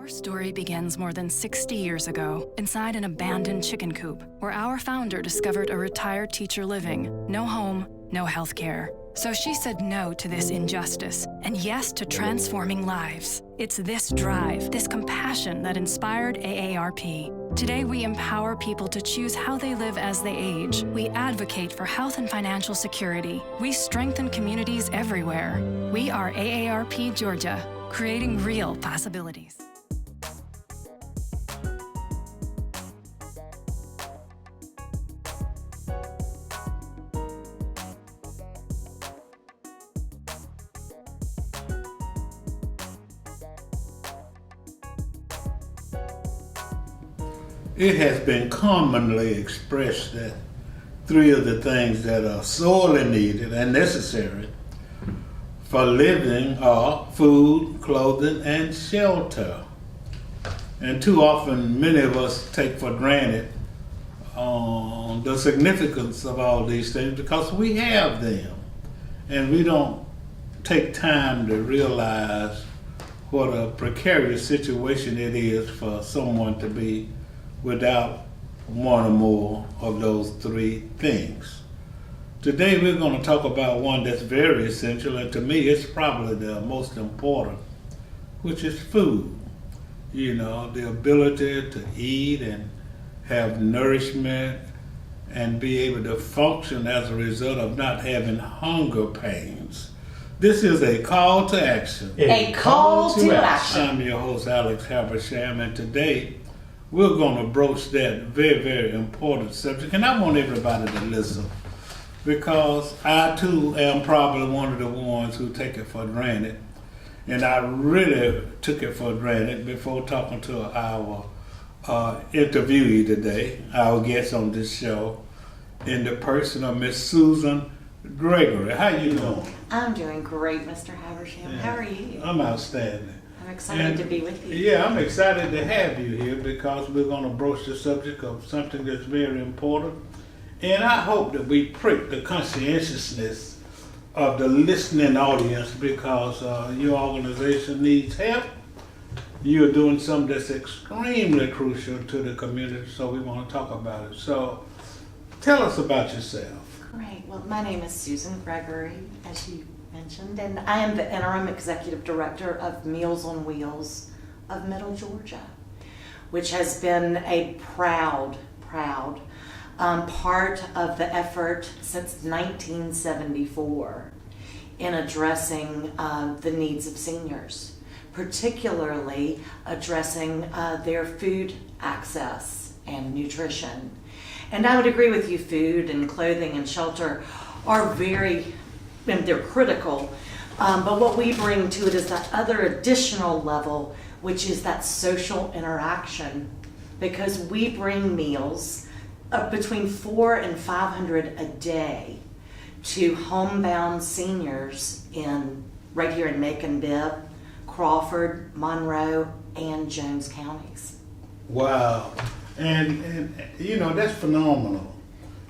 story begins more than 60 years ago inside an abandoned chicken coop where our founder discovered a retired teacher living, no home, no health care. So she said no to this injustice and yes to transforming lives. It's this drive, this compassion that inspired AARP. Today, we empower people to choose how they live as they age. We advocate for health and financial security. We strengthen communities everywhere. We are AARP Georgia, creating real possibilities. It has been commonly expressed that three of the things that are sorely needed and necessary for living are food, clothing, and shelter. And too often, many of us take for granted the significance of all these things because we have them. And we don't take time to realize what a precarious situation it is for someone to be without one or more of those three things. Today we're going to talk about one that's very essential, and to me it's probably the most important, which is food. You know, the ability to eat and have nourishment and be able to function as a result of not having hunger pains. This is a call to action. A call to action. I'm your host, Alex Habersham, and today we're going to broach that very, very important subject. And I want everybody to listen because I too am probably one of the ones who take it for granted. And I really took it for granted before talking to our interviewee today, our guest on this show, in the person of Miss Susan Gregory. How you doing? I'm doing great, Mr. Habersham. How are you? I'm outstanding. I'm excited to be with you. Yeah, I'm excited to have you here because we're going to broach the subject of something that's very important. And I hope that we prick the conscientiousness of the listening audience because your organization needs help. You're doing something that's extremely crucial to the community, so we want to talk about it. So tell us about yourself. Great. Well, my name is Susan Gregory, as you mentioned, and I am the Interim Executive Director of Meals on Wheels of Middle Georgia, which has been a proud part of the effort since 1974 in addressing the needs of seniors, particularly addressing their food access and nutrition. And I would agree with you, food and clothing and shelter are they're critical, but what we bring to it is that other additional level, which is that social interaction, because we bring meals between 400 and 500 a day to homebound seniors right here in Macon-Bibb, Crawford, Monroe, and Jones counties. Wow. And you know, that's phenomenal.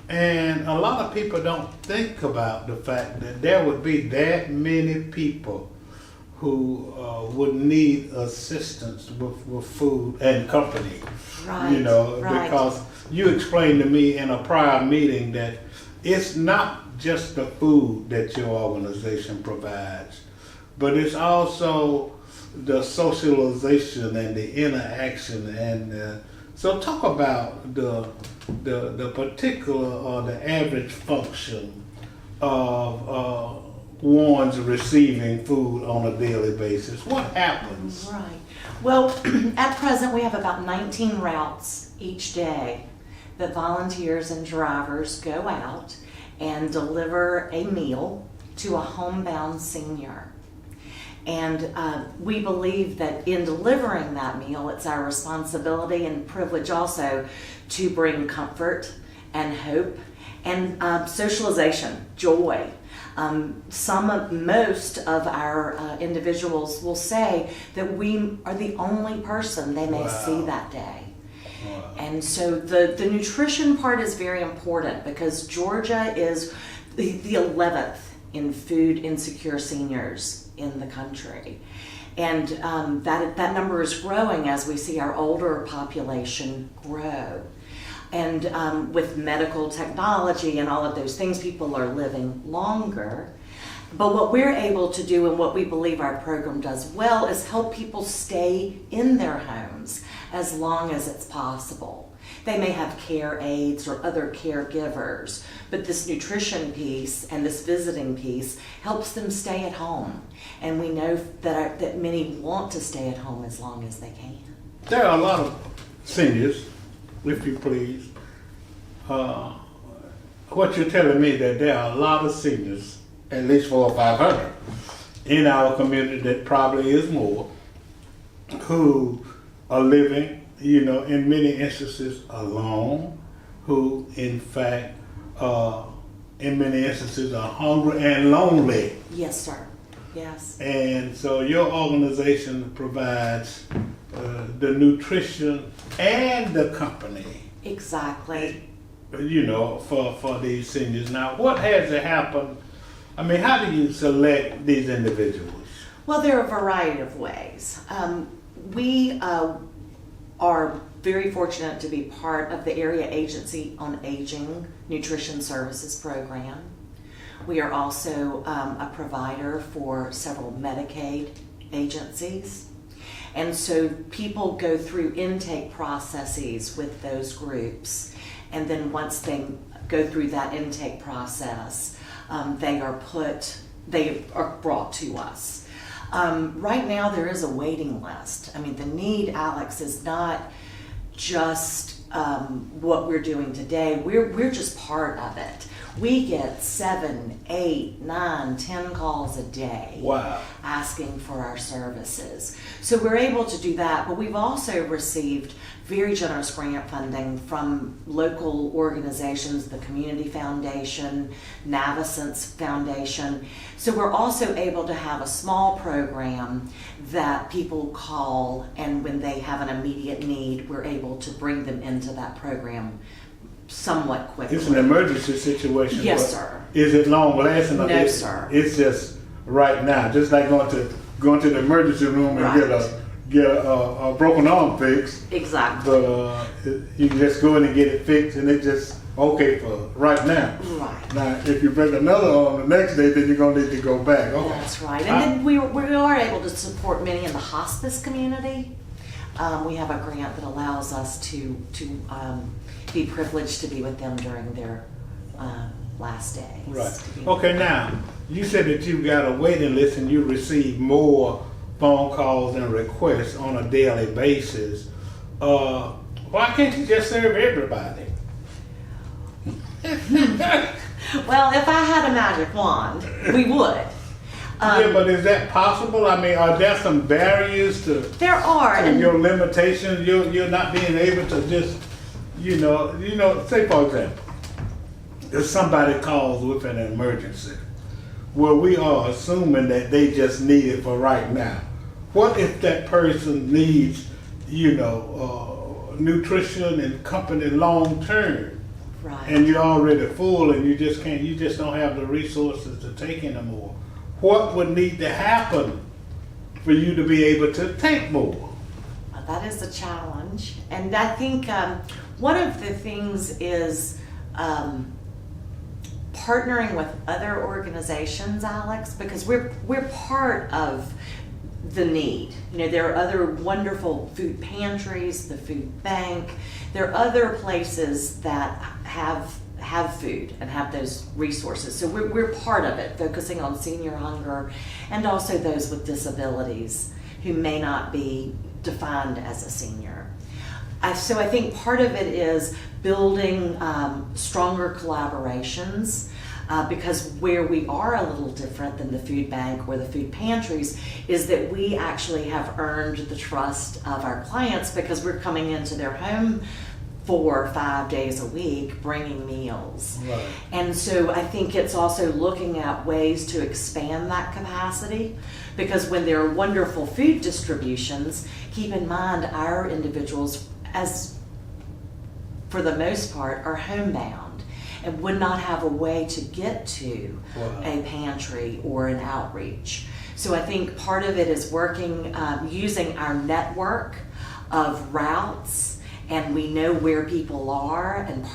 And a lot of people don't think about the fact that there would be that many people who would need assistance with food and company. Right, you know, right. Because you explained to me in a prior meeting that it's not just the food that your organization provides, but it's also the socialization and the interaction. And so talk about the particular or the average function of one's receiving food on a daily basis. What happens? Right. Well, at present we have about 19 routes each day that volunteers and drivers go out and deliver a meal to a homebound senior. And we believe that in delivering that meal, it's our responsibility and privilege also to bring comfort and hope and socialization, joy. Most of our individuals will say that we are the only person they may see that day. Wow. And so the nutrition part is very important because Georgia is the 11th in food insecure seniors in the country. And that number is growing as we see our older population grow. And with medical technology and all of those things, people are living longer. But what we're able to do and what we believe our program does well is help people stay in their homes as long as it's possible. They may have care aides or other caregivers, but this nutrition piece and this visiting piece helps them stay at home. And we know that many want to stay at home as long as they can. There are a lot of seniors, if you please. What you're telling me that there are a lot of seniors, at least 400 or 500, in our community, that probably is more, who are living, in many instances alone, who in fact, in many instances are hungry and lonely. Yes, sir. Yes. And so your organization provides the nutrition and the company. Exactly. For these seniors. Now, what has to happen? I mean, how do you select these individuals? Well, there are a variety of ways. We are very fortunate to be part of the Area Agency on Aging Nutrition Services program. We are also a provider for several Medicaid agencies. And so people go through intake processes with those groups. And then once they go through that intake process, they are brought to us. Right now there is a waiting list. I mean, the need, Alex, is not just what we're doing today. We're just part of it. We get 7, 8, 9, 10 calls a day. Wow. Asking for our services. So we're able to do that, but we've also received very generous grant funding from local organizations, the Community Foundation, Navicent's Foundation. So we're also able to have a small program that people call, and when they have an immediate need, we're able to bring them into that program somewhat quickly. It's an emergency situation. Yes, sir. Is it long lasting? No, sir. It's just right now, just like going to the emergency room and Right. get a broken arm fixed. Exactly. But you can just go in and get it fixed, and it's just okay for right now. Right. Now, if you break another arm the next day, then you're gonna need to go back. Okay. That's right. And then we are able to support many in the hospice community. We have a grant that allows us to be privileged to be with them during their last days. Right. Okay, now, you said that you've got a waiting list and you receive more phone calls and requests on a daily basis. Why can't you just serve everybody? Well, if I had a magic wand, we would. Yeah, but is that possible? I mean, are there some barriers to There are. to your limitations? You're not being able to just, say for example, if somebody calls with an emergency, well, we are assuming that they just need it for right now. What if that person needs, nutrition and company long term? Right. And you're already full and you just don't have the resources to take anymore. What would need to happen for you to be able to take more? Well, that is a challenge. And I think one of the things is partnering with other organizations, Alex, because we're part of the need. There are other wonderful food pantries, the food bank. There are other places that have food and have those resources. So we're part of it, focusing on senior hunger and also those with disabilities who may not be defined as a senior. So I think part of it is building stronger collaborations. Because where we are a little different than the food bank or the food pantries is that we actually have earned the trust of our clients because we're coming into their home 4 or 5 days a week bringing meals. Right. And so I think it's also looking at ways to expand that capacity, because when there are wonderful food distributions, keep in mind our individuals, as for the most part, are homebound and would not have a way to get to Wow. a pantry or an outreach. So I think part of it is working, using our network of routes, and we know where people are, and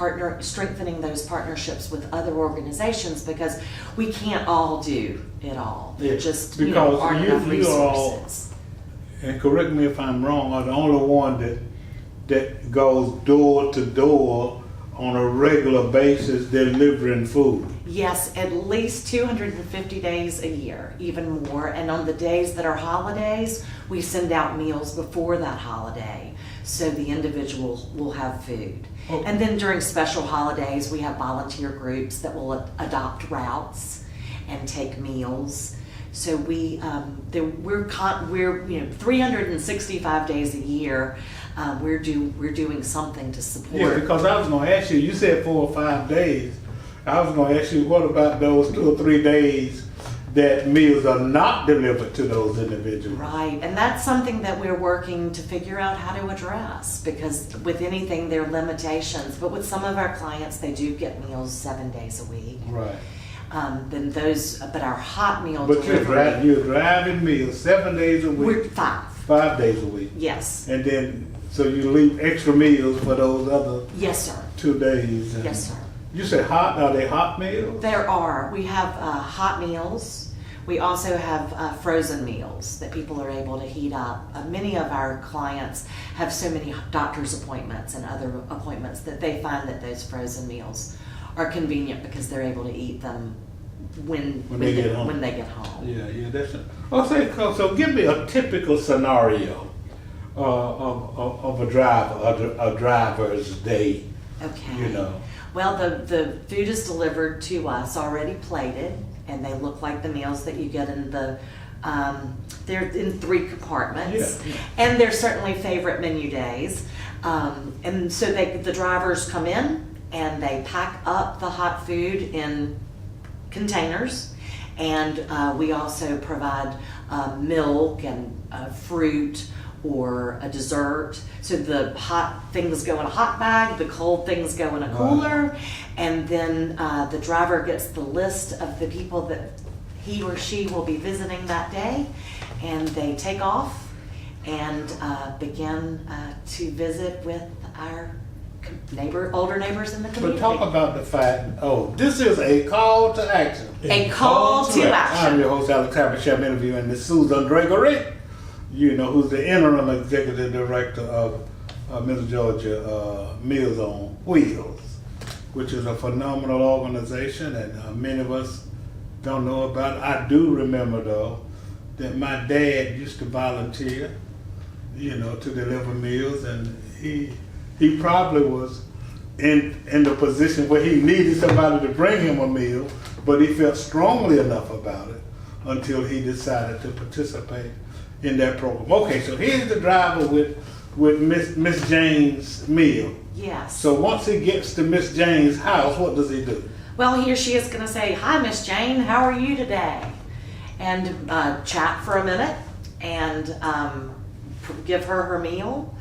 strengthening those partnerships with other organizations, because we can't all do it all. Yeah, Just because aren't enough you all, resources. and correct me if I'm wrong, are the only one that goes door to door on a regular basis delivering food. Yes, at least 250 days a year, even more. And on the days that are holidays, we send out meals before that holiday, so the individual will have food. Oh. And then during special holidays, we have volunteer groups that will adopt routes and take meals. So we're 365 days a year. We're doing something to support. Yeah, because I was going to ask you. You said 4 or 5 days. I was going to ask you, what about those 2 or 3 days that meals are not delivered to those individuals? Right, and that's something that we're working to figure out how to address, because with anything there are limitations, but with some of our clients they do get meals 7 days a week. Right. But our hot meal But delivery, you're driving meals 7 days a week. we're 5. 5 days a week. Yes. And then, so you leave extra meals for those other Yes, sir. 2 days. And Yes, sir. You said hot, are they hot meals? There are. We have hot meals. We also have frozen meals that people are able to heat up. Many of our clients have so many doctor's appointments and other appointments that they find that those frozen meals are convenient because they're able to eat them when they get home. When they get home. Yeah, that's it. So give me a typical scenario of a driver's day. Okay. You know. Well, the food is delivered to us already plated, and they look like the meals that you get in the. They're in 3 compartments, Yeah. and they're certainly favorite menu days. And so the drivers come in and they pack up the hot food in containers, and we also provide milk and fruit or a dessert. So the hot things go in a hot bag, the cold things go in a cooler, and then the driver gets the list of the people that he or she will be visiting that day, and they take off and begin to visit with our older neighbors in the community. But talk about the fact, this is a call to action. A call to action. I'm your host, Alex Harris. I'm interviewing Ms. Susan Gregory, who's the interim executive director of Middle Georgia Meals on Wheels, which is a phenomenal organization, and many of us don't know about it. I do remember, though, that my dad used to volunteer, to deliver meals, and he probably was in the position where he needed somebody to bring him a meal, but he felt strongly enough about it until he decided to participate in that program. Okay, so here's the driver with Miss Jane's meal. Yes. So once he gets to Miss Jane's house, what does he do? Well, he or she is going to say, "Hi, Miss Jane, how are you today?" And chat for a minute and give her meal.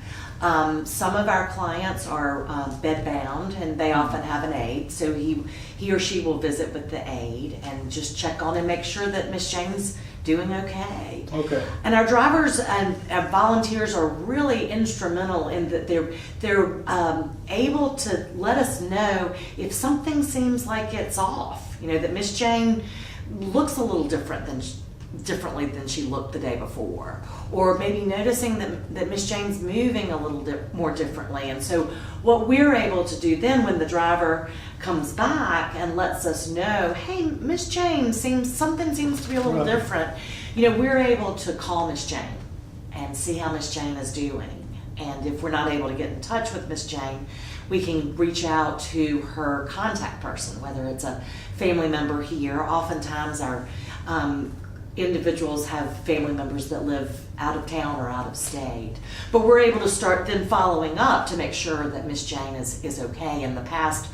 Some of our clients are bed-bound, and they often have an aide, so he or she will visit with the aide and just check on and make sure that Miss Jane's doing okay. Okay. And our drivers and volunteers are really instrumental in that they're able to let us know if something seems like it's off. That Miss Jane looks a little differently than she looked the day before, or maybe noticing that Miss Jane's moving a little more differently. And so what we're able to do then, when the driver comes back and lets us know, "Hey, Miss Jane, something seems to be a little different," we're able to call Miss Jane and see how Miss Jane is doing. And if we're not able to get in touch with Miss Jane, we can reach out to her contact person, whether it's a family member here. Oftentimes our individuals have family members that live out of town or out of state. But we're able to start then following up to make sure that Miss Jane is okay. In the past,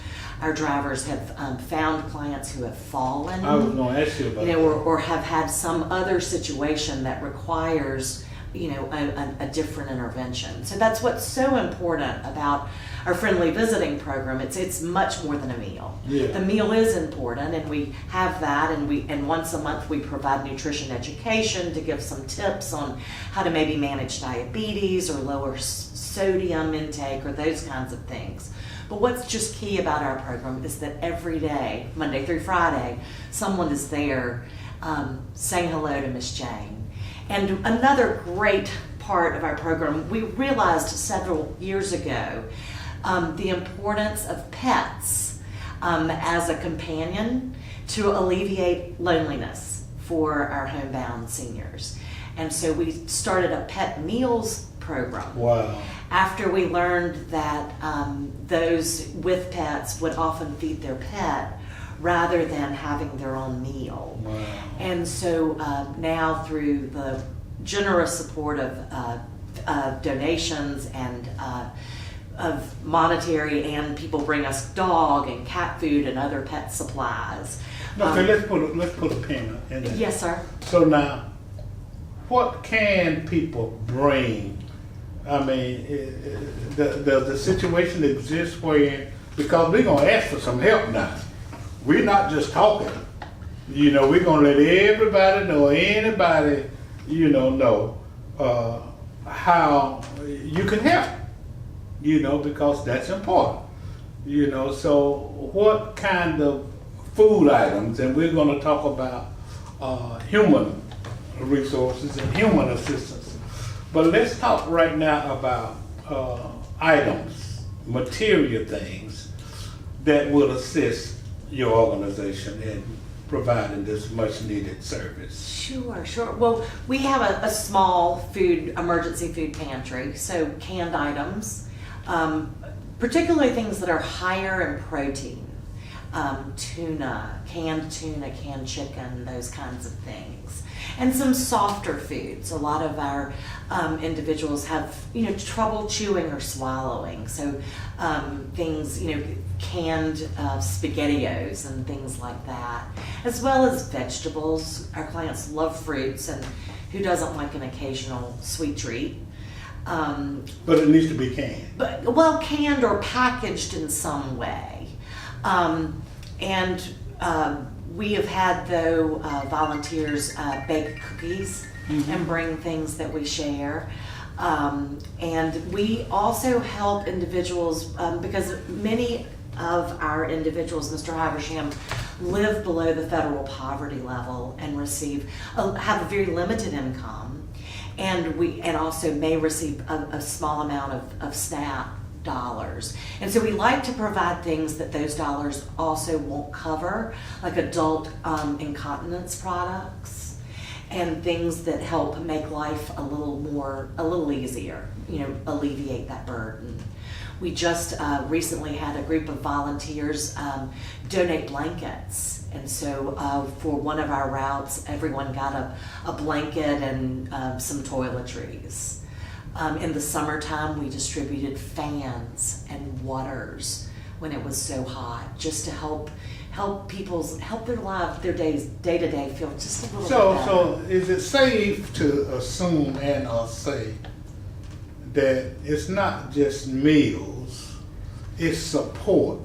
our drivers have found clients who have fallen. I was going to ask you about that. Or have had some other situation that requires a different intervention. So that's what's so important about our friendly visiting program. It's much more than a meal. Yeah. The meal is important, and we have that, and once a month we provide nutrition education to give some tips on how to maybe manage diabetes or lower sodium intake or those kinds of things. But what's just key about our program is that every day, Monday through Friday, someone is there saying hello to Miss Jane. And another great part of our program, we realized several years ago the importance of pets as a companion to alleviate loneliness for our homebound seniors. And so we started a pet meals program. Wow. After we learned that those with pets would often feed their pet rather than having their own meal. Wow. And so now through the generous support of donations and of monetary, and people bring us dog and cat food and other pet supplies. Okay, let's put a pin in that. Yes, sir. So now, what can people bring? I mean, the situation exists where, because we're going to ask for some help now. We're not just talking. We're going to let everybody know, anybody, know how you can help, because that's important. So what kind of food items, and we're going to talk about human resources and human assistance. But let's talk right now about items, material things that will assist your organization in providing this much needed service. Sure. Well, we have a small emergency food pantry, so canned items, particularly things that are higher in protein. Tuna, canned chicken, those kinds of things. And some softer foods. A lot of our individuals have, trouble chewing or swallowing. So things, canned SpaghettiOs and things like that. As well as vegetables. Our clients love fruits, and who doesn't like an occasional sweet treat? But it needs to be canned. Canned or packaged in some way. We have had, volunteers bake cookies and bring things that we share. And we also help individuals, because many of our individuals, Mr. Haversham, live below the federal poverty level and have a very limited income. And also may receive a small amount of SNAP dollars. And so we like to provide things that those dollars also won't cover, like adult incontinence products and things that help make life a little easier, alleviate that burden. We just recently had a group of volunteers donate blankets. And so for one of our routes, everyone got a blanket and some toiletries. In the summertime, we distributed fans and waters when it was so hot, just to help their life, their day-to-day feel just a little bit better. So is it safe to assume and say that it's not just meals, it's support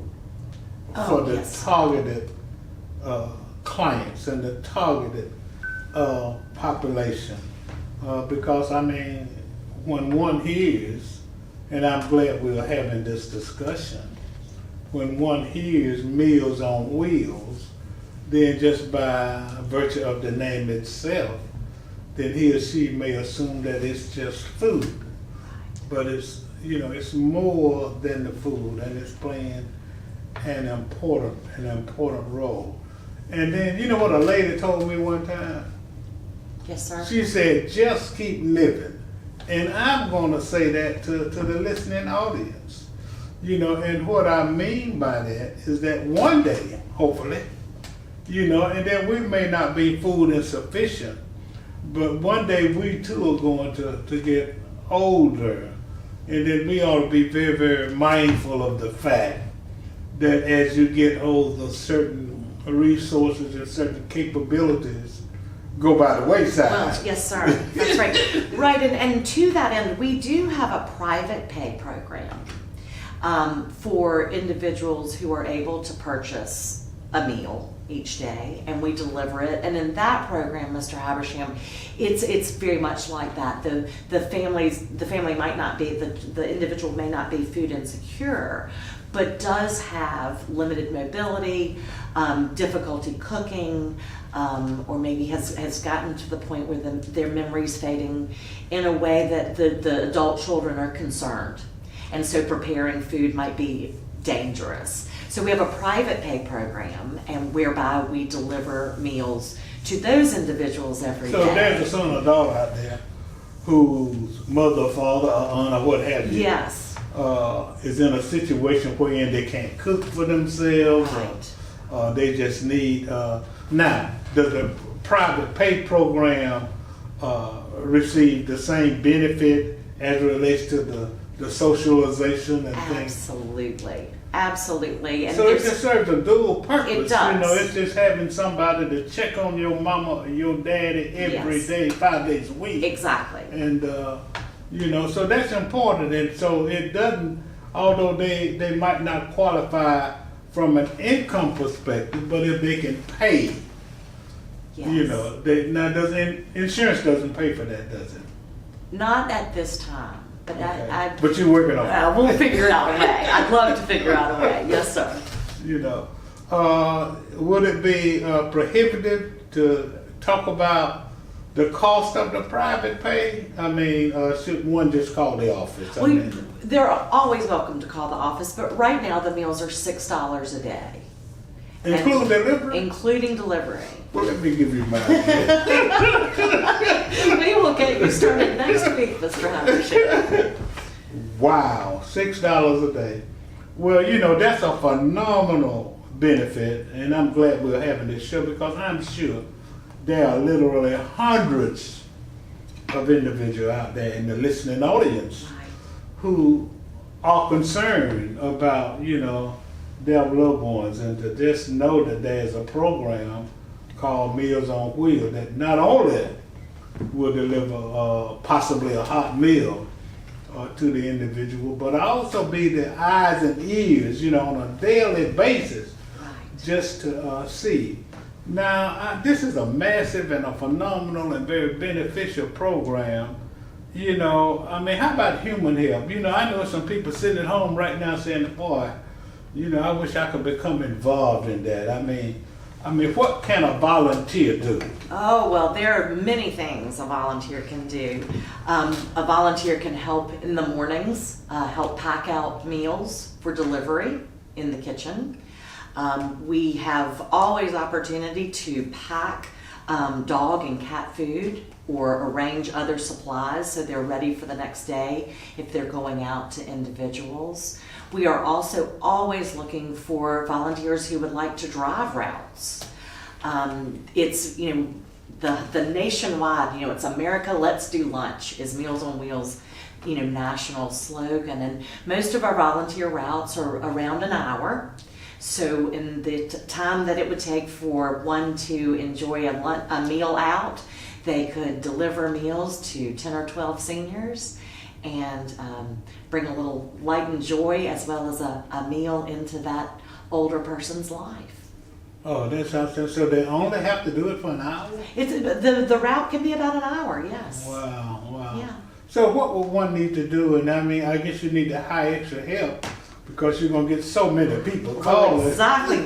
for the targeted clients and the targeted population? Because when one hears, and I'm glad we're having this discussion, when one hears Meals on Wheels, then just by virtue of the name itself, then he or she may assume that it's just food. But it's more than the food, and it's playing an important role. And then, you know what a lady told me one time? Yes, sir. She said, just keep living. And I'm going to say that to the listening audience. And what I mean by that is that one day, hopefully, and then we may not be food insufficient, but one day we too are going to get older. And then we ought to be very, very mindful of the fact that as you get older, certain resources and certain capabilities go by the wayside. Well, yes, sir. That's right. Right, and to that end, we do have a private pay program for individuals who are able to purchase a meal each day, and we deliver it. And in that program, Mr. Habersham, it's very much like that. The family might not be, the individual may not be food insecure, but does have limited mobility, difficulty cooking, or maybe has gotten to the point where their memory's fading in a way that the adult children are concerned. And so preparing food might be dangerous. So we have a private pay program, and whereby we deliver meals to those individuals every day. So there's a son or daughter out there whose mother, father, or aunt, or what have you, Yes. is in a situation wherein they can't cook for themselves, Right. or they just need. Now, does the private pay program receive the same benefit as it relates to the socialization and things? Absolutely. And So it just serves a dual purpose. It does. You know, it's just having somebody to check on your mama or your daddy every Yes. day, 5 days a week. Exactly. And, you know, so that's important. And so it doesn't, although they might not qualify from an income perspective, but if they can pay, Yes. you know, insurance doesn't pay for that, does it? Not at this time, but Okay. But you're working on it. we'll figure out a way. I'd love to figure out a way. Yes, sir. You know, would it be prohibitive to talk about the cost of the private pay? I mean, should one just call the office? I mean, They're always welcome to call the office, but right now the meals are $6 a day. including delivery? Including delivery. Well, let me give you mine. We will get you started next week, Mr. Habersham. Wow, $6 a day. Well, you know, that's a phenomenal benefit, and I'm glad we're having this show because I'm sure there are literally hundreds of individuals out there in the listening audience Right. who are concerned about, you know, their loved ones, and to just know that there's a program called Meals on Wheels that not only will deliver possibly a hot meal to the individual, but also be the eyes and ears, you know, on a daily basis, Right. just to see. Now, this is a massive and a phenomenal and very beneficial program. You know, I mean, how about human help? You know, I know some people sitting at home right now saying, boy, you know, I wish I could become involved in that. I mean, what can a volunteer do? Oh, well, there are many things a volunteer can do. A volunteer can help in the mornings, help pack out meals for delivery in the kitchen. We have always opportunity to pack dog and cat food or arrange other supplies so they're ready for the next day if they're going out to individuals. We are also always looking for volunteers who would like to drive routes. It's, you know, the nationwide, you know, it's America, let's do lunch is Meals on Wheels, you know, national slogan. And most of our volunteer routes are around an hour. So in the time that it would take for one to enjoy a meal out, they could deliver meals to 10 or 12 seniors and bring a little light and joy as well as a meal into that older person's life. Oh, that's awesome. So they only have to do it for an hour? The route can be about an hour, yes. Wow. Yeah. So what would one need to do? And I mean, I guess you need to hire extra help because you're going to get so many people calling. Well, exactly.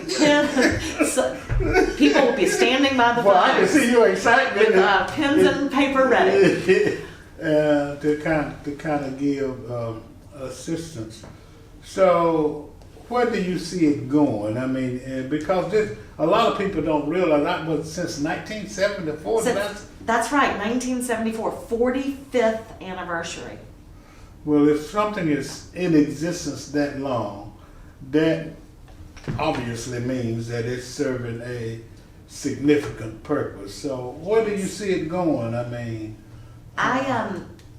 People will be standing by the Well, I can phones see your excitement. with pens and paper ready. To kind of give assistance. So where do you see it going? I mean, because a lot of people don't realize that was since 1974. That's right, 1974, 45th anniversary. Well, if something is in existence that long, that obviously means that it's serving a significant purpose. So where do you see it going? I mean,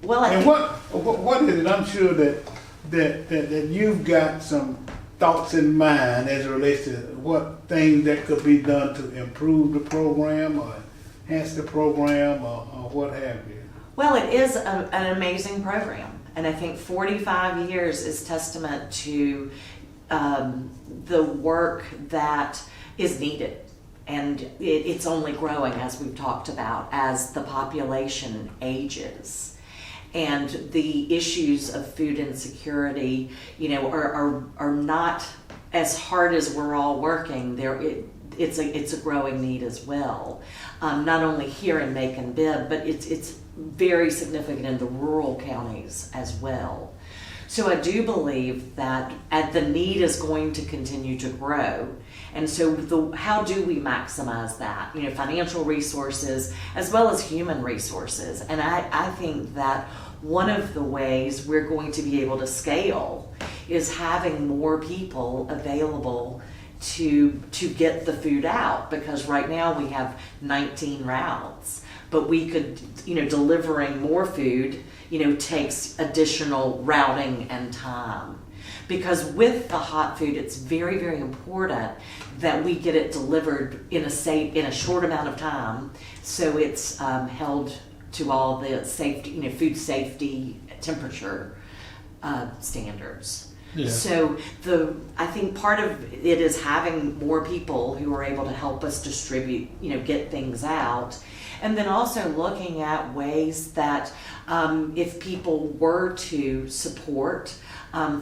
Well, I and think, what is it? I'm sure that you've got some thoughts in mind as it relates to what things that could be done to improve the program or enhance the program or what have you? Well, it is an amazing program, and I think 45 years is testament to the work that is needed. And it's only growing, as we've talked about, as the population ages. And the issues of food insecurity, are not as hard as we're all working. It's a growing need as well. Not only here in Macon-Bibb, but it's very significant in the rural counties as well. So I do believe that the need is going to continue to grow. And so how do we maximize that? Financial resources as well as human resources. And I think that one of the ways we're going to be able to scale is having more people available to get the food out, because right now we have 19 routes, but we could, delivering more food, takes additional routing and time. Because with the hot food, it's very, very important that we get it delivered in a short amount of time, so it's held to all the safety, food safety, temperature standards. Yeah. So I think part of it is having more people who are able to help us distribute, get things out. And then also looking at ways that if people were to support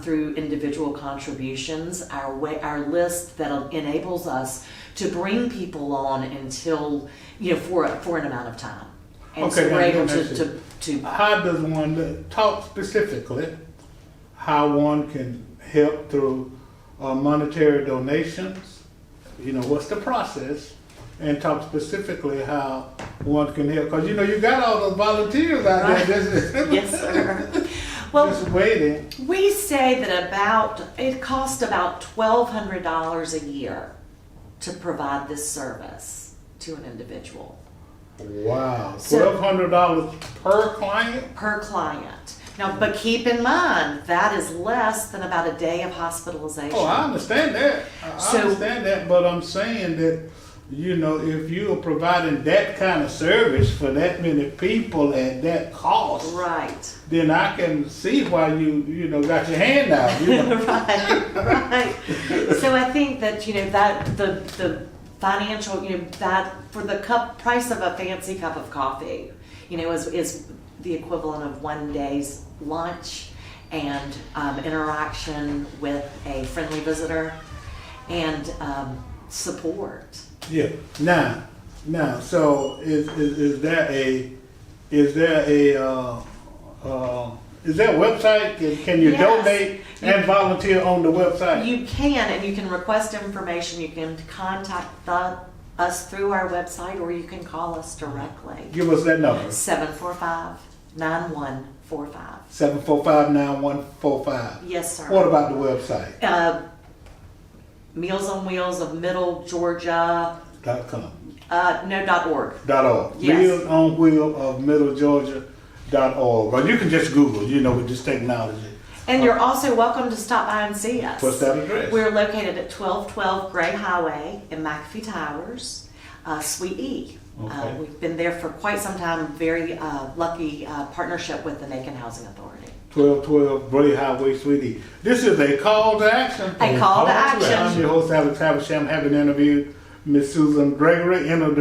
through individual contributions, our list that enables us to bring people on until, for an amount of time. And Okay, so we're now, able now, to how does one talk specifically how one can help through monetary donations? What's the process? And talk specifically how one can help, because you got all those volunteers out there. Yes, sir. Well, just waiting. We say that it costs about $1,200 a year to provide this service to an individual. Wow, So- $1,200 per client? Per client. Now, but keep in mind, that is less than about a day of hospitalization. Oh, I understand that. I So- understand that, but I'm saying that, if you are providing that kind of service for that many people at that cost, Right. then I can see why you got your hand out. Right. So I think that, that the financial, that for the price of a fancy cup of coffee, is the equivalent of one day's lunch and interaction with a friendly visitor and support. Yeah. Now. So is there a website? Can you Yes. donate and volunteer on the website? You can, and you can request information. You can contact us through our website, or you can call us directly. Give us that number. 745-9145. 745-9145. Yes, sir. What about the website? Meals on Wheels of Middle Georgia. .com. No, .org. .org. Yes. Meals on Wheels of Middle Georgia.org. Or you can just Google, with this technology. And you're also welcome to stop by and see us. What's that address? We're located at 1212 Gray Highway in McAfee Towers, Suite E. Okay. We've been there for quite some time. Very lucky partnership with the Macon Housing Authority. 1212 Gray Highway, Sweetie. This is a call to action. A call to action. I'm your host, Alex Havisham, having interviewed Ms. Susan Gregory, Interim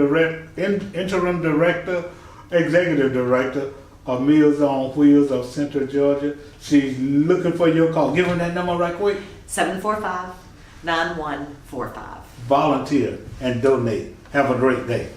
Director, Executive Director of Meals on Wheels of Central Georgia. She's looking for your call. Give her that number right quick. 745-9145. Volunteer and donate. Have a great day.